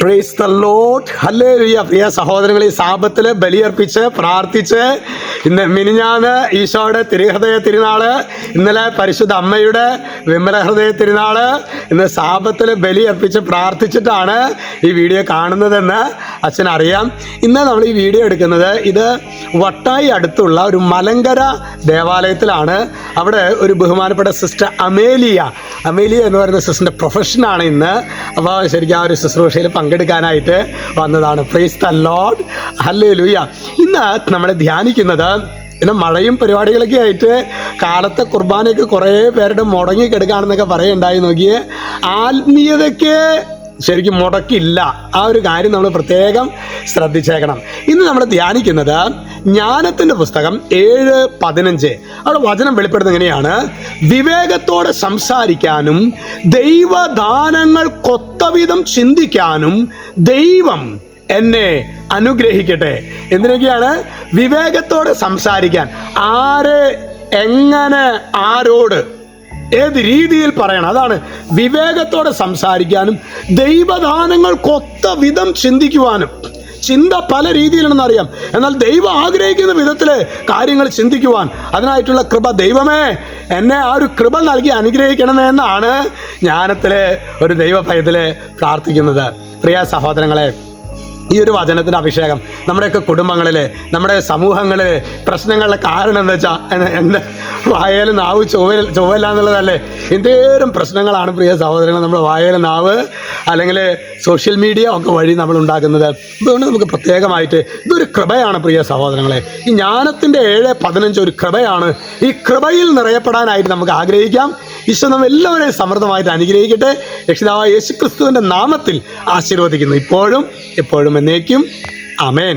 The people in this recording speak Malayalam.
Praise the Lord. ഹല്ലേലൂയ. പ്രിയ സഹോദരങ്ങളെ, ഈ സാബത്തിൽ ബലിയർപ്പിച്ച് പ്രാർത്ഥിച്ച് മിനിഞ്ഞാന്ന് ഈശോയുടെ തിരുഹൃദയ തിരുനാള്, ഇന്നലെ പരിശുദ്ധ അമ്മയുടെ വിമല ഹൃദയ തിരുനാള്, ഇന്ന് സാബത്തിൽ ബലിയർപ്പിച്ച് പ്രാർത്ഥിച്ചിട്ടാണ് ഈ വീഡിയോ കാണുന്നതെന്ന് അച്ഛനറിയാം. ഇന്ന് നമ്മൾ ഈ വീഡിയോ എടുക്കുന്നത് ഇത് വട്ടായി അടുത്തുള്ള ഒരു മലങ്കര ദേവാലയത്തിലാണ്. അവിടെ ഒരു ബഹുമാനപ്പെട്ട സിസ്റ്റർ അമേലിയ എന്ന് പറയുന്ന സിസ്റ്ററിൻ്റെ പ്രൊഫഷനാണ് ഇന്ന്. അപ്പോൾ ശരിക്കും ആ ഒരു ശുശ്രൂഷയിൽ പങ്കെടുക്കാനായിട്ട് വന്നതാണ്. Praise the Lord. ഹല്ലേലൂയ. ഇന്ന് നമ്മൾ ധ്യാനിക്കുന്നത്, പിന്നെ മഴയും പരിപാടികളൊക്കെ ആയിട്ട് കാലത്തെ കുർബാനയൊക്കെ കുറേ പേരുടെ മുടങ്ങി കിടക്കുകയാണെന്നൊക്കെ പറയുണ്ടായി. നോക്കിയേ, ആത്മീയതയ്ക്ക് ശരിക്കും മുടക്കില്ല. ആ ഒരു കാര്യം നമ്മൾ പ്രത്യേകം ശ്രദ്ധിച്ചേക്കണം. ഇന്ന് നമ്മൾ ധ്യാനിക്കുന്നത് ജ്ഞാനത്തിൻ്റെ പുസ്തകം 7:15. അവിടെ വചനം വെളിപ്പെടുന്നത് എങ്ങനെയാണ്: വിവേകത്തോടെ സംസാരിക്കാനും ദൈവദാനങ്ങൾ കൊത്തവിധം ചിന്തിക്കാനും ദൈവം എന്നെ അനുഗ്രഹിക്കട്ടെ. എന്തിനൊക്കെയാണ്? വിവേകത്തോടെ സംസാരിക്കാൻ. ആരെ, എങ്ങനെ, ആരോട്, ഏത് രീതിയിൽ പറയണം, അതാണ് വിവേകത്തോടെ സംസാരിക്കാനും ദൈവദാനങ്ങൾക്കൊത്ത വിധം ചിന്തിക്കുവാനും. ചിന്ത പല രീതിയിലാണെന്ന് അറിയാം, എന്നാൽ ദൈവം ആഗ്രഹിക്കുന്ന വിധത്തിൽ കാര്യങ്ങൾ ചിന്തിക്കുവാൻ അതിനായിട്ടുള്ള കൃപ ദൈവമേ എന്നെ ആ ഒരു കൃപ നൽകി അനുഗ്രഹിക്കണമേ എന്നാണ് ജ്ഞാനത്തിലെ ഒരു ദൈവ ഭയത്തിൽ പ്രാർത്ഥിക്കുന്നത്. പ്രിയ സഹോദരങ്ങളെ, ഈ ഒരു വചനത്തിൻ്റെ അഭിഷേകം നമ്മുടെയൊക്കെ കുടുംബങ്ങളിൽ, നമ്മുടെ സമൂഹങ്ങളിൽ പ്രശ്നങ്ങളുടെ കാരണം എന്താ വെച്ചാൽ എൻ്റെ വായേലും നാവ് ചൊവ്വല്ല എന്നുള്ളതല്ലേ. എന്തേലും പ്രശ്നങ്ങളാണ് പ്രിയ സഹോദരങ്ങൾ നമ്മുടെ വായേലും നാവ് അല്ലെങ്കിൽ സോഷ്യൽ മീഡിയ ഒക്കെ വഴി നമ്മൾ ഉണ്ടാക്കുന്നത്. അതുകൊണ്ട് നമുക്ക് പ്രത്യേകമായിട്ട് ഇതൊരു കൃപയാണ് പ്രിയ സഹോദരങ്ങളെ. ഈ ജ്ഞാനത്തിൻ്റെ 7:15 ഒരു കൃപയാണ്. ഈ കൃപയിൽ നിറയപ്പെടാനായിട്ട് നമുക്ക് ആഗ്രഹിക്കാം. ഈശോ നമ്മൾ എല്ലാവരെയും സമൃദ്ധമായിട്ട് അനുഗ്രഹിക്കട്ടെ. രക്ഷിതാവായ യേശുക്രിസ്തുവിൻ്റെ നാമത്തിൽ ആശീർവദിക്കുന്നു, ഇപ്പോഴും എപ്പോഴും എന്നേക്കും. ആമേൻ.